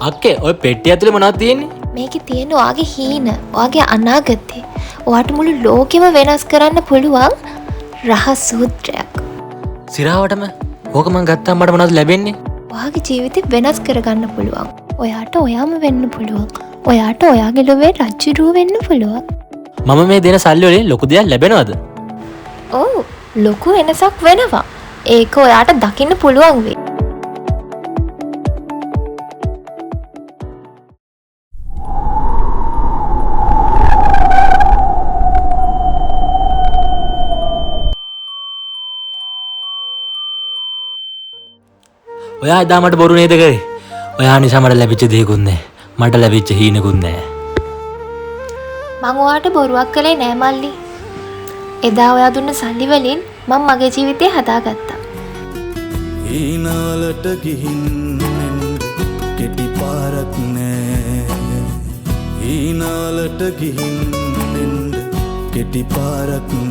අක්කේ ඔය පෙට්ටිය ඇතුලේ මොනවද තියෙන්නේ? මේකේ තියෙන ඔයාගේ හීන, ඔයාගේ අනාගතේ. ඔයාට මුළු ලෝකෙම වෙනස් කරන්න පුළුවන් රහස් සූත්‍රයක්. සිරාවටම ඕක මං ගත්තාම මට මොනවද ලැබෙන්නේ? ඔයාගේ ජීවිතේ වෙනස් කරගන්න පුළුවන්. ඔයාට ඔයාම වෙන්න පුළුවන්. ඔයාට ඔයාගේ ලෝකේ රජුරුව වෙන්න පුළුවන්. මම මේ දෙන සල්ලි වලින් ලොකු දෙයක් ලැබෙනවද? ඔව්, ලොකු වෙනසක් වෙනවා. ඒක ඔයාට දකින්න පුළුවන් වෙයි. ඔයා එදා මට බොරු නේද කරේ? ඔයා නිසා මට ලැබිච්ච දේකුත් නැහැ. මට ලැබිච්ච හීනකුත් නැහැ. මං ඔයාට බොරුවක් කළේ නෑ මල්ලි. එදා ඔයා දුන්න සල්ලි වලින් මම මගේ ජීවිතේ හදාගත්තා. හීනාලට ගිහින් කෙටි පාරක් නෑ. හීනාලට ගිහින් කෙටි පාරක් නෑ.